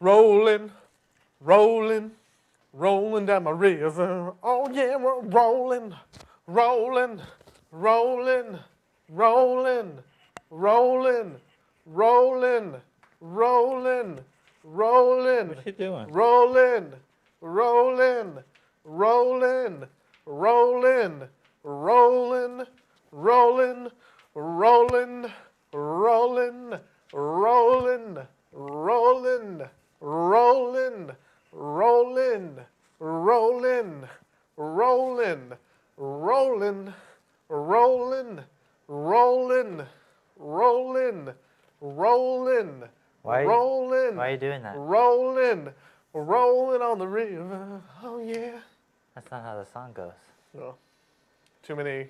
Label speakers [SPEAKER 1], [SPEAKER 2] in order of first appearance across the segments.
[SPEAKER 1] Rolling, rolling, rolling down my river. Oh yeah, we're rolling, rolling, rolling, rolling, rolling, rolling, rolling, rolling,
[SPEAKER 2] What are you doing?
[SPEAKER 1] rolling, rolling, rolling, rolling, rolling, rolling, rolling, rolling, rolling, rolling, rolling, rolling, rolling, rolling, rolling, rolling, rolling, rolling, rolling,
[SPEAKER 2] Why
[SPEAKER 1] rolling,
[SPEAKER 2] are you doing that?
[SPEAKER 1] rolling, rolling on the river. Oh yeah.
[SPEAKER 2] That's not how the song goes.
[SPEAKER 1] No. Too many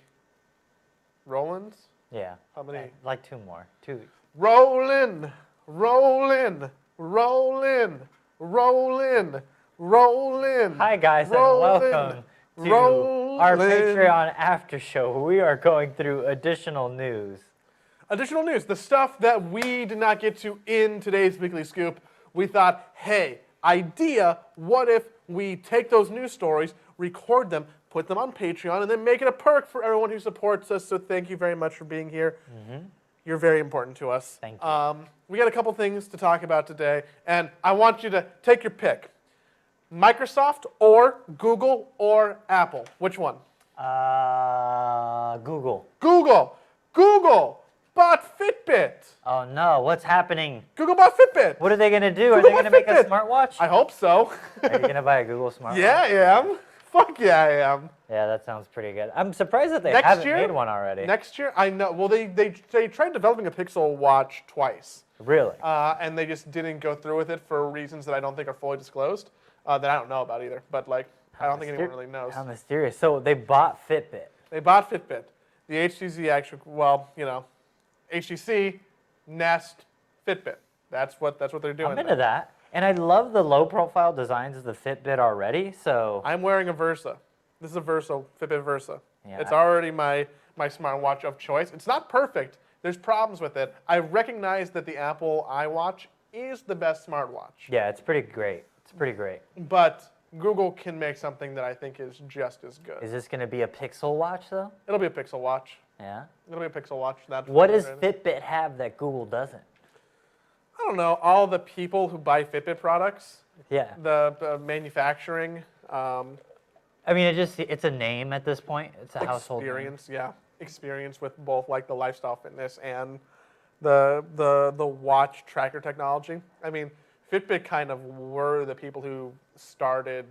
[SPEAKER 1] Rollins?
[SPEAKER 2] Yeah.
[SPEAKER 1] How many?
[SPEAKER 2] Like two more. Two.
[SPEAKER 1] Rolling, rolling, rolling, rolling, rolling.
[SPEAKER 2] Hi guys
[SPEAKER 1] rolling,
[SPEAKER 2] and welcome to
[SPEAKER 1] rolling.
[SPEAKER 2] our Patreon after show. We are going through additional news.
[SPEAKER 1] Additional news, the stuff that we did not get to in today's Weekly Scoop. We thought, hey, idea, what if we take those news stories, record them, put them on Patreon, and then make it a perk for everyone who supports us. So thank you very much for being here. You're very important to us.
[SPEAKER 2] Thank you.
[SPEAKER 1] We got a couple things to talk about today, and I want you to take your pick. Microsoft or Google or Apple? Which one?
[SPEAKER 2] Google.
[SPEAKER 1] Google. Google bought Fitbit.
[SPEAKER 2] Oh no, what's happening?
[SPEAKER 1] Google bought Fitbit.
[SPEAKER 2] What are they going to do? Are
[SPEAKER 1] Google
[SPEAKER 2] they going to make a
[SPEAKER 1] Fitbit.
[SPEAKER 2] smartwatch?
[SPEAKER 1] I hope so.
[SPEAKER 2] Are you going to buy a Google smartwatch?
[SPEAKER 1] Yeah, I am. Fuck yeah, I am.
[SPEAKER 2] Yeah, that sounds pretty good. I'm surprised that they
[SPEAKER 1] Next
[SPEAKER 2] haven't
[SPEAKER 1] year?
[SPEAKER 2] made one already.
[SPEAKER 1] Next year, I know. Well, they tried developing a Pixel Watch twice.
[SPEAKER 2] Really?
[SPEAKER 1] And they just didn't go through with it for reasons that I don't think are fully disclosed, that I don't know about either. But like, I don't think anyone really knows.
[SPEAKER 2] How mysterious. So they bought Fitbit.
[SPEAKER 1] They bought Fitbit. The HTC actually, well, you know, HTC, Nest, Fitbit. That's what they're doing.
[SPEAKER 2] I'm into that. And I love the low-profile designs of the Fitbit already, so...
[SPEAKER 1] I'm wearing a Versa. This is a Versa, Fitbit Versa.
[SPEAKER 2] Yeah.
[SPEAKER 1] It's already my smartwatch of choice. It's not perfect. There's problems with it. I recognize that the Apple iWatch is the best smartwatch.
[SPEAKER 2] Yeah, it's pretty great. It's pretty great.
[SPEAKER 1] But Google can make something that I think is just as good.
[SPEAKER 2] Is this going to be a Pixel Watch, though?
[SPEAKER 1] It'll be a Pixel Watch.
[SPEAKER 2] Yeah?
[SPEAKER 1] It'll be a Pixel Watch. That's
[SPEAKER 2] What does Fitbit have that Google doesn't?
[SPEAKER 1] I don't know. All the people who buy Fitbit products,
[SPEAKER 2] Yeah.
[SPEAKER 1] the manufacturing,
[SPEAKER 2] I mean, it's a name at this point. It's a household name.
[SPEAKER 1] experience, yeah, experience with both like the lifestyle fitness and the watch tracker technology. I mean, Fitbit kind of were the people who started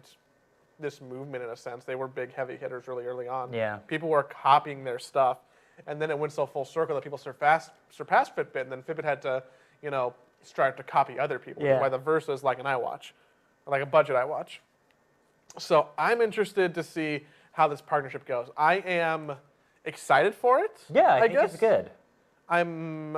[SPEAKER 1] this movement in a sense. They were big heavy hitters really early on.
[SPEAKER 2] Yeah.
[SPEAKER 1] People were copying their stuff, and then it went so full circle that people surpassed Fitbit, and then Fitbit had to, you know, start to copy other people.
[SPEAKER 2] Yeah.
[SPEAKER 1] Why the Versa is like an iWatch, like a budget iWatch. So I'm interested to see how this partnership goes. I am excited for it.
[SPEAKER 2] Yeah, I think
[SPEAKER 1] guess.
[SPEAKER 2] it's good.
[SPEAKER 1] I'm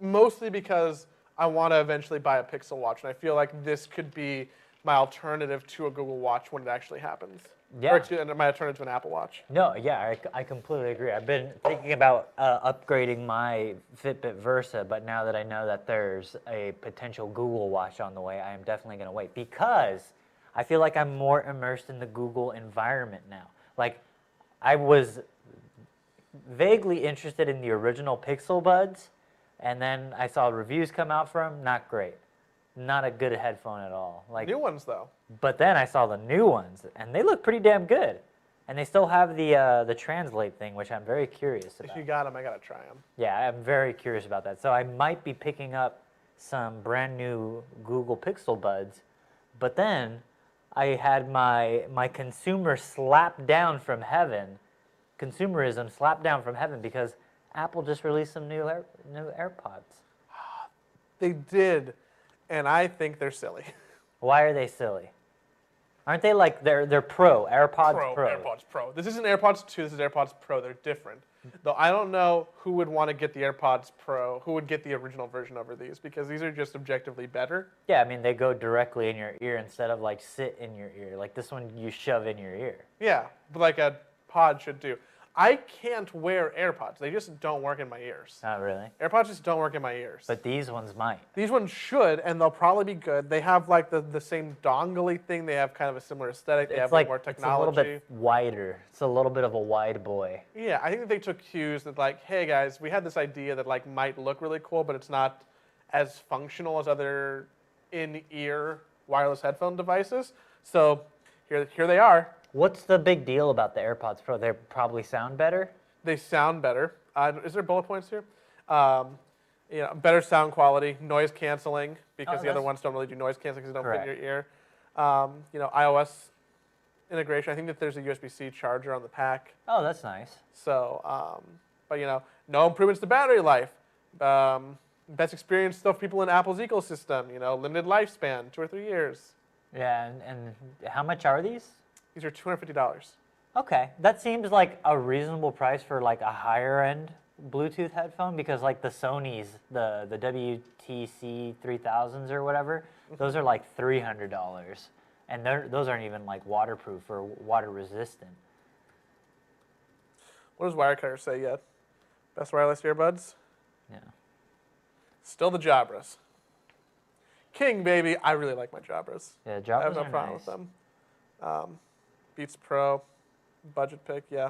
[SPEAKER 1] mostly because I want to eventually buy a Pixel Watch, and I feel like this could be my alternative to a Google Watch when it actually happens.
[SPEAKER 2] Yeah.
[SPEAKER 1] Or my alternative to an Apple Watch.
[SPEAKER 2] No, yeah, I completely agree. I've been thinking about upgrading my Fitbit Versa, but now that I know that there's a potential Google Watch on the way, I am definitely going to wait because I feel like I'm more immersed in the Google environment now. Like, I was vaguely interested in the original Pixel Buds, and then I saw reviews come out for them. Not great. Not a good headphone at all. Like,
[SPEAKER 1] New ones though.
[SPEAKER 2] but then I saw the new ones, and they look pretty damn good. And they still have the translate thing, which I'm very curious
[SPEAKER 1] If
[SPEAKER 2] about.
[SPEAKER 1] you got them, I gotta try them.
[SPEAKER 2] Yeah, I'm very curious about that. So I might be picking up some brand new Google Pixel Buds, but then I had my consumer slapped down from heaven, consumerism slapped down from heaven because Apple just released some new AirPods.
[SPEAKER 1] They did, and I think they're silly.
[SPEAKER 2] Why are they silly? Aren't they like they're Pro AirPods Pro?
[SPEAKER 1] AirPods Pro. This isn't AirPods 2. This is AirPods Pro. They're different. Though I don't know who would want to get the AirPods Pro, who would get the original version over these, because these are just objectively better.
[SPEAKER 2] Yeah, I mean they go directly in your ear instead of like sit in your ear. Like this one you shove in your ear.
[SPEAKER 1] Yeah, but like a pod should do. I can't wear AirPods. They just don't work in my ears.
[SPEAKER 2] Not really.
[SPEAKER 1] AirPods just don't work in my ears.
[SPEAKER 2] But these ones might.
[SPEAKER 1] These ones should, and they'll probably be good. They have like the same dongle thing. They have kind of a similar aesthetic. They have
[SPEAKER 2] It's like
[SPEAKER 1] more
[SPEAKER 2] it's a
[SPEAKER 1] technology.
[SPEAKER 2] little bit wider. It's a little bit of a wide boy.
[SPEAKER 1] Yeah, I think that they took cues that like, hey guys, we had this idea that like might look really cool, but it's not as functional as other in-ear wireless headphone devices. So here they are.
[SPEAKER 2] What's the big deal about the AirPods Pro? They probably sound better.
[SPEAKER 1] They sound better. Is there bullet points here? Better sound quality, noise canceling, because the other
[SPEAKER 2] that's-
[SPEAKER 1] ones don't really do noise canceling because they don't
[SPEAKER 2] Correct.
[SPEAKER 1] fit in your ear. iOS integration. I think that there's a USB-C charger on the pack.
[SPEAKER 2] Oh, that's nice.
[SPEAKER 1] So, but no improvements to battery life. Best experience stuff people in Apple's ecosystem. Limited lifespan, 2 or 3 years.
[SPEAKER 2] Yeah, and how much are these?
[SPEAKER 1] These are $250.
[SPEAKER 2] Okay, that seems like a reasonable price for like a higher end Bluetooth headphone because like the Sony's, the WTC 3000s or whatever, those are like $300, and those aren't even like waterproof or water resistant.
[SPEAKER 1] What does Wirecutter say yet? Best wireless earbuds?
[SPEAKER 2] Yeah.
[SPEAKER 1] Still the Jabras. King, baby. I really like my Jabras.
[SPEAKER 2] Yeah,
[SPEAKER 1] I have
[SPEAKER 2] Jabras
[SPEAKER 1] no
[SPEAKER 2] are
[SPEAKER 1] problem
[SPEAKER 2] nice.
[SPEAKER 1] with them. Beats Pro, budget pick, yeah.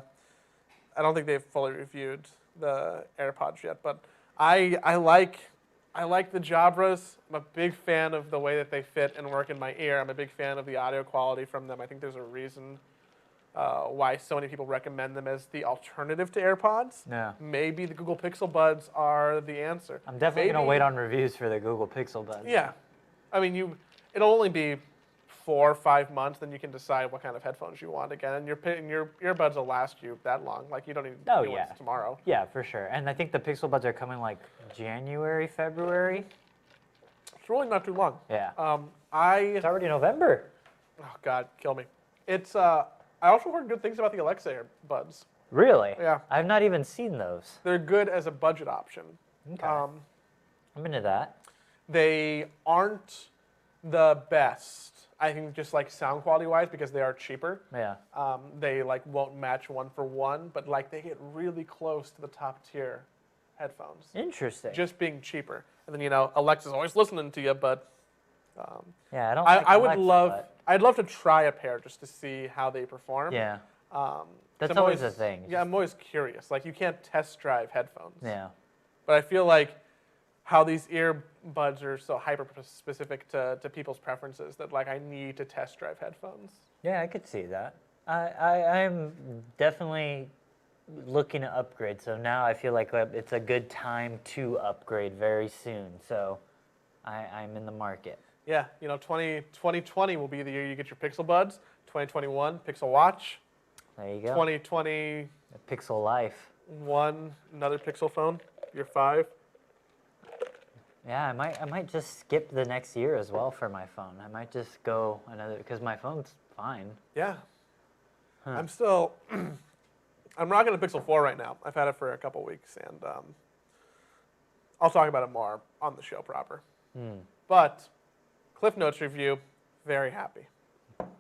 [SPEAKER 1] I don't think they've fully reviewed the AirPods yet, but I like the Jabras. I'm a big fan of the way that they fit and work in my ear. I'm a big fan of the audio quality from them. I think there's a reason why so many people recommend them as the alternative to AirPods.
[SPEAKER 2] Yeah.
[SPEAKER 1] Maybe the Google Pixel Buds are the answer.
[SPEAKER 2] I'm definitely gonna
[SPEAKER 1] Maybe-
[SPEAKER 2] wait on reviews for the Google Pixel Buds.
[SPEAKER 1] Yeah, I mean it'll only be 4 or 5 months, then you can decide what kind of headphones you want again, and your earbuds will last you that long. Like you don't need
[SPEAKER 2] Oh,
[SPEAKER 1] new ones
[SPEAKER 2] yeah.
[SPEAKER 1] tomorrow.
[SPEAKER 2] Yeah, for sure. And I think the Pixel Buds are coming like January, February.
[SPEAKER 1] It's really not too long.
[SPEAKER 2] Yeah. It's already November.
[SPEAKER 1] Oh God, kill me. It's I also heard good things about the Alexa earbuds.
[SPEAKER 2] Really?
[SPEAKER 1] Yeah.
[SPEAKER 2] I've not even seen those.
[SPEAKER 1] They're good as a budget option.
[SPEAKER 2] Okay. I'm into that.
[SPEAKER 1] They aren't the best, I think, just like sound quality wise, because they are cheaper.
[SPEAKER 2] Yeah.
[SPEAKER 1] They like won't match one for one, but like they get really close to the top tier headphones,
[SPEAKER 2] Interesting.
[SPEAKER 1] just being cheaper. And then Alexa's always listening to you, but
[SPEAKER 2] yeah, I don't. Like
[SPEAKER 1] I would
[SPEAKER 2] Alexa,
[SPEAKER 1] love,
[SPEAKER 2] but-
[SPEAKER 1] I'd love to try a pair just to see how they perform.
[SPEAKER 2] Yeah.
[SPEAKER 1] 'Cause
[SPEAKER 2] That's
[SPEAKER 1] I'm
[SPEAKER 2] always a thing.
[SPEAKER 1] Yeah, I'm always curious. Like you can't test drive headphones.
[SPEAKER 2] Yeah.
[SPEAKER 1] But I feel like how these earbuds are so hyper specific to people's preferences that like I need to test drive headphones.
[SPEAKER 2] Yeah, I could see that. I'm definitely looking to upgrade. So now I feel like it's a good time to upgrade very soon. So I'm in the market.
[SPEAKER 1] Yeah, 2020 will be the year you get your Pixel Buds. 2021, Pixel Watch.
[SPEAKER 2] There you go.
[SPEAKER 1] 2021,
[SPEAKER 2] Pixel Life.
[SPEAKER 1] another Pixel phone. Year 5.
[SPEAKER 2] Yeah, I might just skip the next year as well for my phone. I might just go another because my phone's fine.
[SPEAKER 1] Yeah. I'm still. I'm rocking a Pixel 4 right now. I've had it for a couple weeks, and I'll talk about it more on the show proper. But Cliff Notes review, very happy.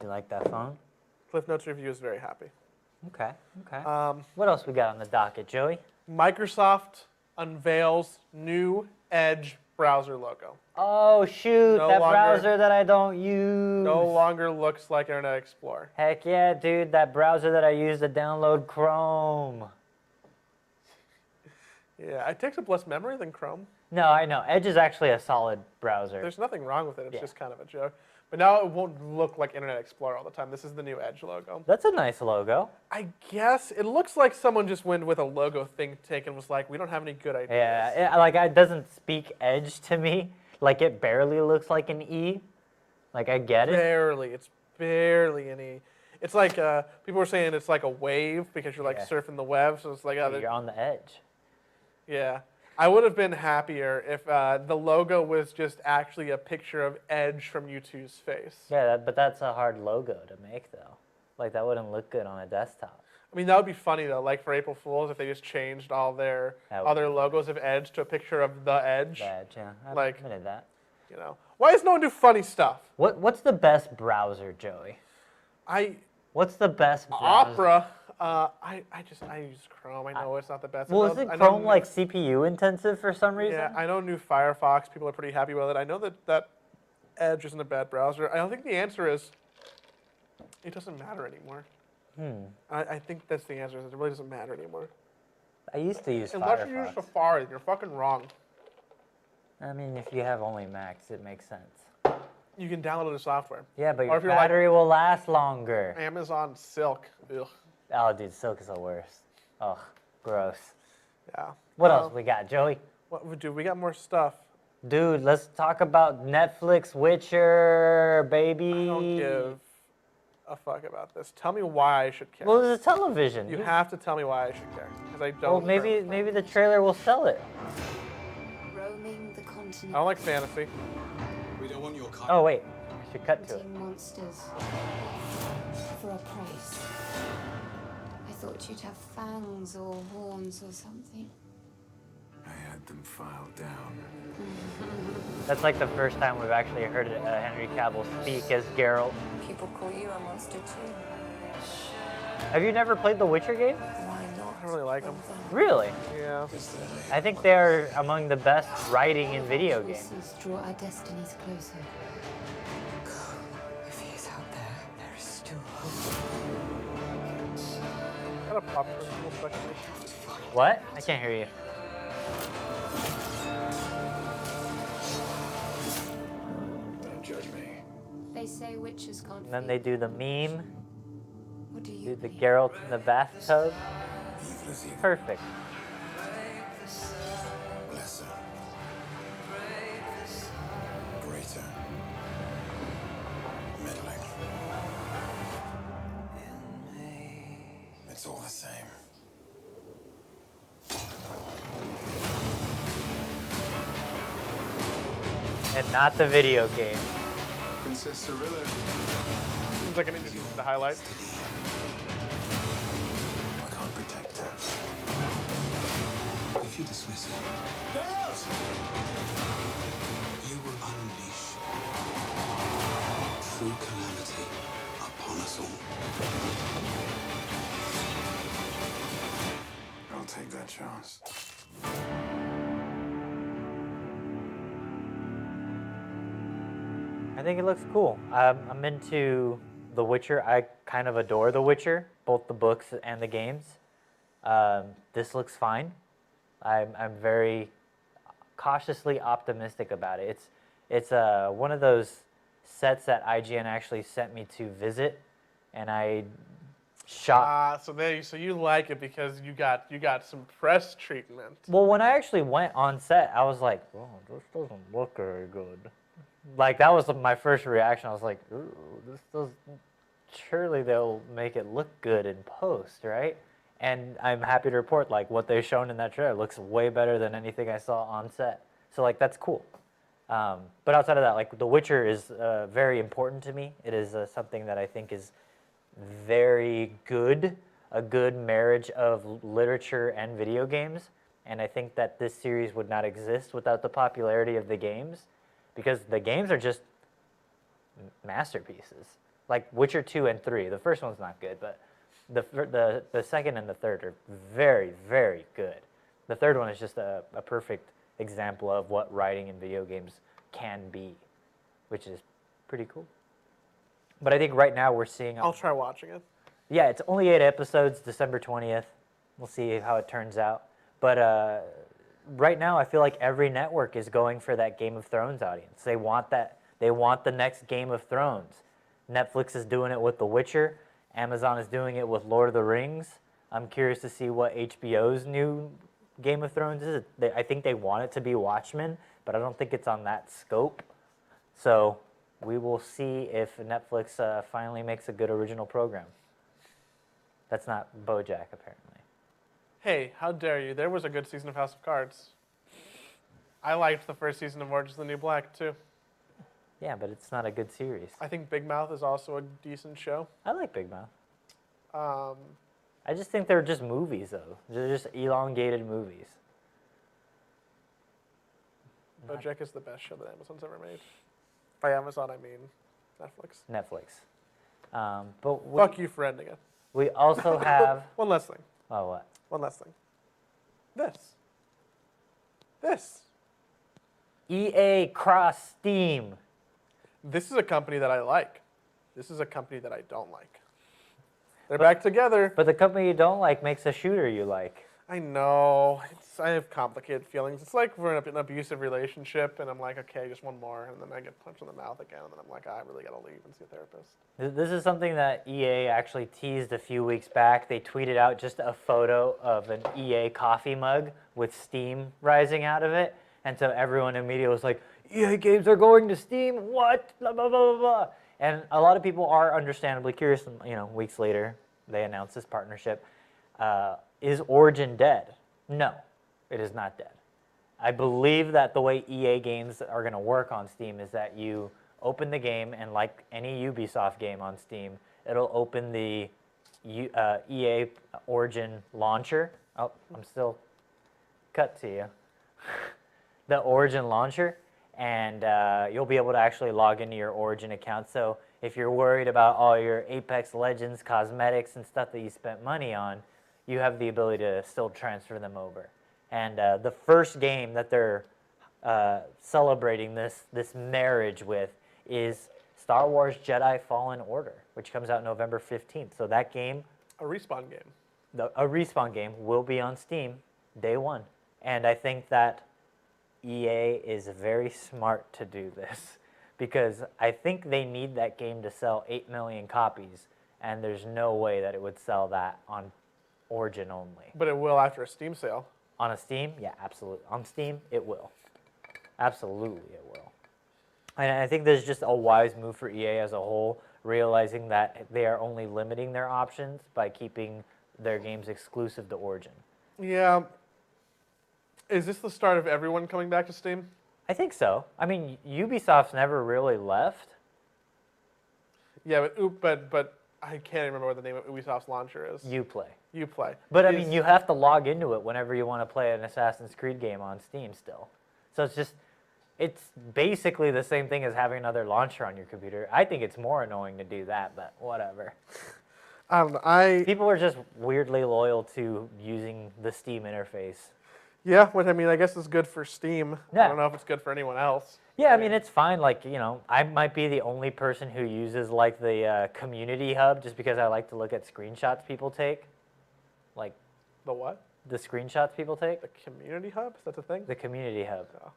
[SPEAKER 2] You like that phone?
[SPEAKER 1] Cliff Notes review is very happy.
[SPEAKER 2] Okay. Okay. What else we got on the docket, Joey?
[SPEAKER 1] Microsoft unveils new Edge browser logo.
[SPEAKER 2] Oh shoot!
[SPEAKER 1] No
[SPEAKER 2] that
[SPEAKER 1] longer-
[SPEAKER 2] browser that I don't use.
[SPEAKER 1] No longer looks like Internet Explorer.
[SPEAKER 2] Heck yeah, dude! That browser that I use to download Chrome.
[SPEAKER 1] Yeah, it takes up less memory than Chrome.
[SPEAKER 2] No, I know. Edge is actually a solid browser.
[SPEAKER 1] There's nothing wrong with it. It's
[SPEAKER 2] Yeah.
[SPEAKER 1] just kind of a joke. But now it won't look like Internet Explorer all the time. This is the new Edge logo.
[SPEAKER 2] That's a nice logo.
[SPEAKER 1] I guess it looks like someone just went with a logo think tank and was like, we don't have any good ideas.
[SPEAKER 2] Yeah, it doesn't speak Edge to me. Like it barely looks like an E. Like I get it.
[SPEAKER 1] Barely. It's barely any. It's like people were saying it's like a wave because you're like
[SPEAKER 2] Yeah.
[SPEAKER 1] surfing the web. So it's like,
[SPEAKER 2] You're on the edge.
[SPEAKER 1] yeah. I would have been happier if the logo was just actually a picture of Edge from U2's face.
[SPEAKER 2] Yeah, but that's a hard logo to make though. Like that wouldn't look good on a desktop.
[SPEAKER 1] I mean, that would be funny though, like for April Fools, if they just changed all their
[SPEAKER 2] That would
[SPEAKER 1] other logos of Edge to a picture of the Edge.
[SPEAKER 2] The Edge, yeah. I
[SPEAKER 1] Like-
[SPEAKER 2] admitted that.
[SPEAKER 1] Why does no one do funny stuff?
[SPEAKER 2] What's the best browser, Joey? What's the best browser?
[SPEAKER 1] I use Chrome. I know it's not the best.
[SPEAKER 2] Well,
[SPEAKER 1] I know,
[SPEAKER 2] isn't
[SPEAKER 1] I know
[SPEAKER 2] Chrome like CPU intensive for some reason?
[SPEAKER 1] Yeah, I know new Firefox. People are pretty happy with it. I know that Edge isn't a bad browser. I don't think the answer is it doesn't matter anymore. I think that's the answer. Is it really doesn't matter anymore.
[SPEAKER 2] I used to use
[SPEAKER 1] Unless you use
[SPEAKER 2] Firefox.
[SPEAKER 1] Safari, you're fucking wrong.
[SPEAKER 2] I mean, if you have only Macs, it makes sense.
[SPEAKER 1] You can download the software.
[SPEAKER 2] Yeah, but
[SPEAKER 1] Or
[SPEAKER 2] your
[SPEAKER 1] if you're like-
[SPEAKER 2] battery will last longer.
[SPEAKER 1] Amazon Silk. Ugh.
[SPEAKER 2] Oh, dude, Silk is the worst. Ugh, gross.
[SPEAKER 1] Yeah.
[SPEAKER 2] What else we got, Joey?
[SPEAKER 1] What, dude, we got more stuff.
[SPEAKER 2] Dude, let's talk about Netflix Witcher, baby.
[SPEAKER 1] I don't give a fuck about this. Tell me why I should care.
[SPEAKER 2] Well, it's a television.
[SPEAKER 1] You have to tell me why I should care, because I
[SPEAKER 2] Well,
[SPEAKER 1] don't.
[SPEAKER 2] maybe the trailer will sell it.
[SPEAKER 3] Roaming the
[SPEAKER 1] I
[SPEAKER 3] continent,
[SPEAKER 1] don't like fantasy.
[SPEAKER 4] We don't want your car.
[SPEAKER 2] Oh wait, I should cut to it.
[SPEAKER 3] hunting monsters for a price. I thought you'd have fangs or horns or something.
[SPEAKER 4] I had them filed down.
[SPEAKER 2] That's like the first time we've actually heard Henry Cavill speak as Geralt.
[SPEAKER 3] People call you a monster too.
[SPEAKER 2] Have you never played the Witcher game?
[SPEAKER 3] Why not?
[SPEAKER 1] I don't really like them.
[SPEAKER 2] Really?
[SPEAKER 1] Yeah.
[SPEAKER 2] I think they're among the best writing in video games.
[SPEAKER 3] Voices draw our destinies closer. If he is out there, there is still hope.
[SPEAKER 1] Got a pop for a second.
[SPEAKER 2] What? I can't hear you.
[SPEAKER 4] Don't judge me.
[SPEAKER 3] They say witches can't
[SPEAKER 2] And then
[SPEAKER 3] feel.
[SPEAKER 2] they do the meme,
[SPEAKER 3] What do you
[SPEAKER 2] do the
[SPEAKER 3] believe?
[SPEAKER 2] Geralt in the bathtub.
[SPEAKER 4] Evil is evil.
[SPEAKER 2] Perfect.
[SPEAKER 4] Lesser. Greater. Middling. It's all the same.
[SPEAKER 2] And not the video game.
[SPEAKER 4] Princess Cirilla.
[SPEAKER 1] Seems like an interview with the highlights.
[SPEAKER 4] I can't protect her. If you dismiss her, you will unleash true calamity upon us all. I'll take that chance.
[SPEAKER 2] I think it looks cool. I'm into The Witcher. I kind of adore The Witcher, both the books and the games. This looks fine. I'm very cautiously optimistic about it. It's one of those sets that IGN actually sent me to visit, and I shot.
[SPEAKER 1] So you like it because you got some press treatment.
[SPEAKER 2] Well, when I actually went on set, I was like, "Oh, this doesn't look very good." Like that was my first reaction. I was like, "Ooh, this does." Surely they'll make it look good in post, right? And I'm happy to report, like what they've shown in that trailer looks way better than anything I saw on set. So like that's cool. But outside of that, like The Witcher is very important to me. It is something that I think is very good, a good marriage of literature and video games. And I think that this series would not exist without the popularity of the games, because the games are just masterpieces. Like Witcher 2 and 3. The first one's not good, but the second and the third are very, very good. The third one is just a perfect example of what writing in video games can be, which is pretty cool. But I think right now we're seeing...
[SPEAKER 1] I'll try watching it.
[SPEAKER 2] Yeah, it's only 8 episodes, December 20th. We'll see how it turns out. But right now I feel like every network is going for that Game of Thrones audience. They want that. They want the next Game of Thrones. Netflix is doing it with The Witcher. Amazon is doing it with Lord of the Rings. I'm curious to see what HBO's new Game of Thrones is. I think they want it to be Watchmen, but I don't think it's on that scope. So we will see if Netflix finally makes a good original program. That's not BoJack, apparently.
[SPEAKER 1] Hey, how dare you? There was a good season of House of Cards. I liked the first season of Orange is the New Black, too.
[SPEAKER 2] Yeah, but it's not a good series.
[SPEAKER 1] I think Big Mouth is also a decent show.
[SPEAKER 2] I like Big Mouth.
[SPEAKER 1] Um,
[SPEAKER 2] I just think they're just movies, though. They're just elongated movies.
[SPEAKER 1] BoJack is the best show that Amazon's ever made. By Amazon, I mean Netflix.
[SPEAKER 2] Netflix. But
[SPEAKER 1] Fuck you for ending it.
[SPEAKER 2] We also have.
[SPEAKER 1] One last thing.
[SPEAKER 2] Oh, what?
[SPEAKER 1] One last thing. This.
[SPEAKER 2] EA Cross Steam.
[SPEAKER 1] This is a company that I like. This is a company that I don't like. They're back together.
[SPEAKER 2] But the company you don't like makes a shooter you like.
[SPEAKER 1] I know. I have complicated feelings. It's like we're in an abusive relationship, and I'm like, okay, just one more, and then I get punched in the mouth again, and then I'm like, I really gotta leave and see a therapist.
[SPEAKER 2] This is something that EA actually teased a few weeks back. They tweeted out just a photo of an EA coffee mug with Steam rising out of it. And so everyone immediately was like, EA games are going to Steam? What? Blah, blah, blah, blah, blah. And a lot of people are understandably curious. And, you know, weeks later, they announced this partnership. Is Origin dead? No, it is not dead. I believe that the way EA games are going to work on Steam is that you open the game, and like any Ubisoft game on Steam, it'll open the EA Origin launcher. Oh, I'm still cut to you. The Origin launcher, and you'll be able to actually log into your Origin account. So if you're worried about all your Apex Legends cosmetics and stuff that you spent money on, you have the ability to still transfer them over. And the first game that they're celebrating this marriage with is Star Wars Jedi Fallen Order, which comes out November 15th. So that game,
[SPEAKER 1] A Respawn game.
[SPEAKER 2] a Respawn game, will be on Steam day one. And I think that EA is very smart to do this because I think they need that game to sell 8 million copies, and there's no way that it would sell that on Origin only.
[SPEAKER 1] But it will after a Steam sale.
[SPEAKER 2] On a Steam? Yeah, absolutely. On Steam, it will. Absolutely, it will. And I think there's just a wise move for EA as a whole, realizing that they are only limiting their options by keeping their games exclusive to Origin.
[SPEAKER 1] Yeah. Is this the start of everyone coming back to Steam?
[SPEAKER 2] I think so. I mean, Ubisoft's never really left.
[SPEAKER 1] Yeah, but I can't remember what the name of Ubisoft's launcher is.
[SPEAKER 2] Uplay.
[SPEAKER 1] Uplay.
[SPEAKER 2] But I mean, you have to log into it whenever you want to play an Assassin's Creed game on Steam still. So it's basically the same thing as having another launcher on your computer. I think it's more annoying to do that, but whatever.
[SPEAKER 1] I don't know.
[SPEAKER 2] People are just weirdly loyal to using the Steam interface.
[SPEAKER 1] Yeah, what I mean, I guess it's good for Steam.
[SPEAKER 2] Yeah.
[SPEAKER 1] I don't know if it's good for anyone else.
[SPEAKER 2] Yeah, I mean, it's fine. Like, you know, I might be the only person who uses, like, the community hub just because I like to look at screenshots people take. Like,
[SPEAKER 1] The what?
[SPEAKER 2] the screenshots people take.
[SPEAKER 1] The community hub? Is that the thing?
[SPEAKER 2] The community hub.
[SPEAKER 1] Oh.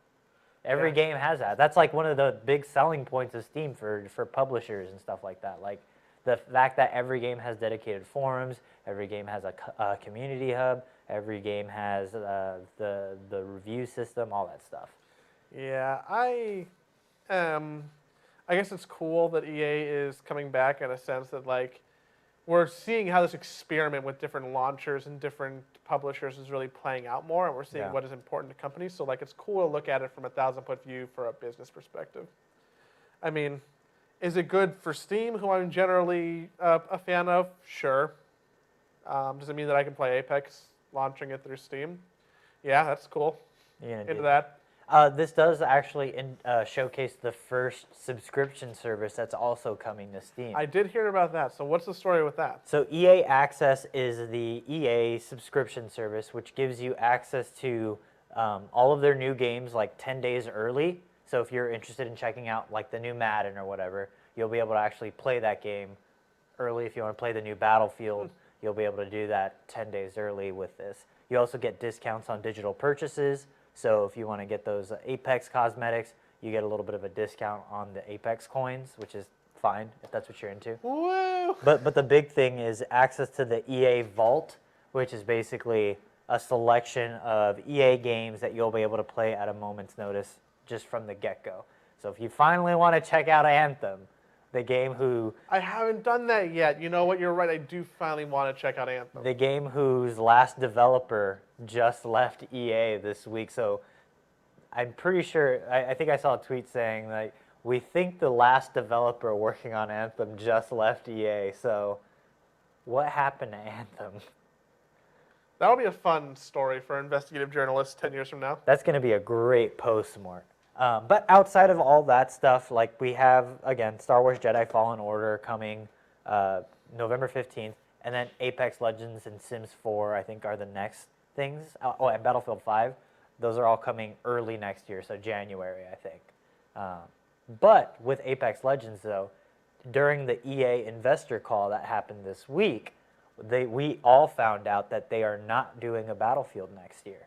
[SPEAKER 2] Every
[SPEAKER 1] Yeah.
[SPEAKER 2] game has that. That's like one of the big selling points of Steam for publishers and stuff like that. Like the fact that every game has dedicated forums, every game has a community hub, every game has the review system, all that stuff.
[SPEAKER 1] Yeah, I guess it's cool that EA is coming back in a sense that like we're seeing how this experiment with different launchers and different publishers is really playing out more, and we're seeing
[SPEAKER 2] Yeah.
[SPEAKER 1] what is important to companies. So like it's cool to look at it from a 1,000-foot view for a business perspective. I mean, is it good for Steam, who I'm generally a fan of? Sure. Does it mean that I can play Apex launching it through Steam? Yeah, that's cool.
[SPEAKER 2] You're gonna
[SPEAKER 1] Into
[SPEAKER 2] do
[SPEAKER 1] that.
[SPEAKER 2] This does actually showcase the first subscription service that's also coming to Steam.
[SPEAKER 1] I did hear about that. So what's the story with that?
[SPEAKER 2] So EA Access is the EA subscription service, which gives you access to all of their new games like 10 days early. So if you're interested in checking out like the new Madden or whatever, you'll be able to actually play that game early. If you want to play the new Battlefield, you'll be able to do that 10 days early with this. You also get discounts on digital purchases. So if you want to get those Apex cosmetics, you get a little bit of a discount on the Apex coins, which is fine if that's what you're into.
[SPEAKER 1] Woo!
[SPEAKER 2] But the big thing is access to the EA Vault, which is basically a selection of EA games that you'll be able to play at a moment's notice just from the get-go. So if you finally want to check out Anthem, the game
[SPEAKER 1] I haven't done that yet. You know what? You're right. I do finally want to check out Anthem.
[SPEAKER 2] the game whose last developer just left EA this week. So I'm pretty sure, I think I saw a tweet saying like, we think the last developer working on Anthem just left EA. So what happened to Anthem?
[SPEAKER 1] That'll be a fun story for investigative journalists 10 years from now.
[SPEAKER 2] That's going to be a great postmort. But outside of all that stuff, like we have, again, Star Wars Jedi Fallen Order coming November 15th. And then Apex Legends and Sims 4, I think, are the next things. Oh, and Battlefield 5. Those are all coming early next year, so January, I think. But with Apex Legends, though, during the EA investor call that happened this week, we all found out that they are not doing a Battlefield next year.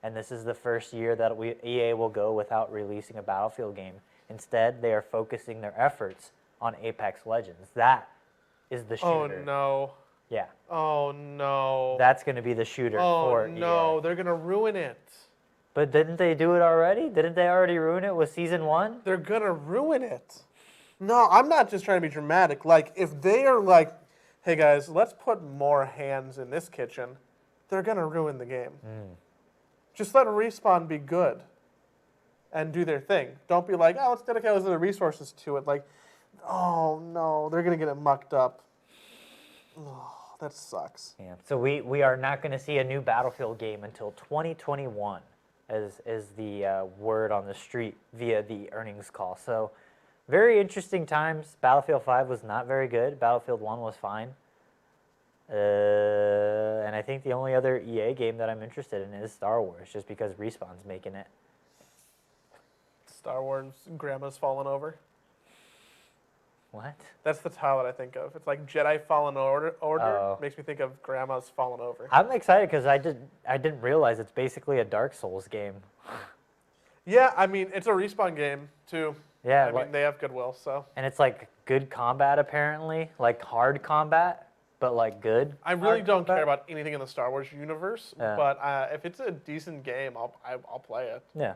[SPEAKER 2] And this is the first year that EA will go without releasing a Battlefield game. Instead, they are focusing their efforts on Apex Legends. That is the shooter.
[SPEAKER 1] Oh no.
[SPEAKER 2] Yeah,
[SPEAKER 1] Oh no.
[SPEAKER 2] that's going to be the shooter for
[SPEAKER 1] no,
[SPEAKER 2] EA.
[SPEAKER 1] they're gonna ruin it.
[SPEAKER 2] But didn't they do it already? Didn't they already ruin it with Season 1?
[SPEAKER 1] They're gonna ruin it. No, I'm not just trying to be dramatic. Like, if they are like, hey guys, let's put more hands in this kitchen, they're gonna ruin the game. Just let Respawn be good and do their thing. Don't be like, oh, let's dedicate all the resources to it. Like, oh no, they're gonna get it mucked up. Oh, that sucks.
[SPEAKER 2] Yeah. So we are not going to see a new Battlefield game until 2021, is the word on the street via the earnings call. So very interesting times. Battlefield 5 was not very good. Battlefield 1 was fine. And I think the only other EA game that I'm interested in is Star Wars, just because Respawn's making it.
[SPEAKER 1] Star Wars, Grandma's Fallen Over.
[SPEAKER 2] What?
[SPEAKER 1] That's the title that I think of. It's like Jedi Fallen Order.
[SPEAKER 2] Oh.
[SPEAKER 1] Makes me think of Grandma's Fallen Over.
[SPEAKER 2] I'm excited because I didn't realize it's basically a Dark Souls game.
[SPEAKER 1] Yeah, I mean, it's a Respawn game, too.
[SPEAKER 2] Yeah,
[SPEAKER 1] I mean, they have goodwill, so.
[SPEAKER 2] and it's like good combat apparently, like hard combat, but like good.
[SPEAKER 1] I really
[SPEAKER 2] hard
[SPEAKER 1] don't care
[SPEAKER 2] combat.
[SPEAKER 1] about anything in the Star Wars universe,
[SPEAKER 2] Yeah.
[SPEAKER 1] but if it's a decent game, I'll play it.
[SPEAKER 2] Yeah.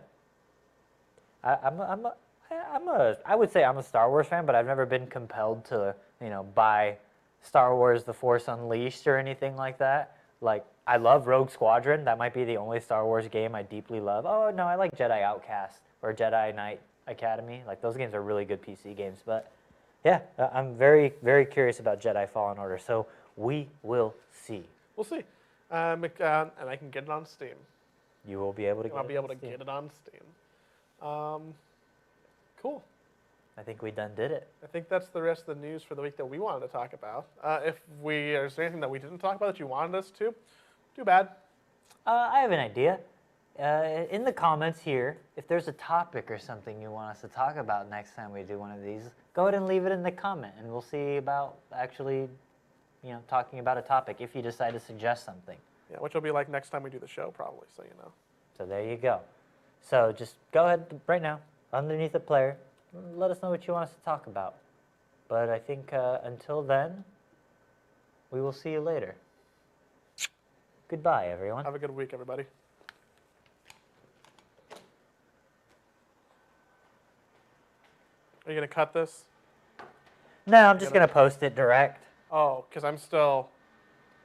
[SPEAKER 2] I would say I'm a Star Wars fan, but I've never been compelled to, buy Star Wars The Force Unleashed or anything like that. Like, I love Rogue Squadron. That might be the only Star Wars game I deeply love. Oh, no, I like Jedi Outcast or Jedi Knight Academy. Like, those games are really good PC games. But, yeah, I'm very, very curious about Jedi Fallen Order. So, we will see.
[SPEAKER 1] We'll see. And I can get it on Steam.
[SPEAKER 2] You will be able to get
[SPEAKER 1] I'll be
[SPEAKER 2] it
[SPEAKER 1] able to
[SPEAKER 2] on Steam.
[SPEAKER 1] get it on Steam. Cool.
[SPEAKER 2] I think we done did it.
[SPEAKER 1] I think that's the rest of the news for the week that we wanted to talk about. Is there anything that we didn't talk about that you wanted us to? Too bad.
[SPEAKER 2] I have an idea. In the comments here, if there's a topic or something you want us to talk about next time we do one of these, go ahead and leave it in the comment, and we'll see about actually, talking about a topic if you decide to suggest something.
[SPEAKER 1] Yeah, which will be like next time we do the show, probably, so you know.
[SPEAKER 2] So there you go. So just go ahead right now, underneath the player, let us know what you want us to talk about. But I think until then, we will see you later. Goodbye, everyone.
[SPEAKER 1] Have a good week, everybody. Are you going to cut this?
[SPEAKER 2] No, I'm just going to post it direct.
[SPEAKER 1] Oh, because I'm still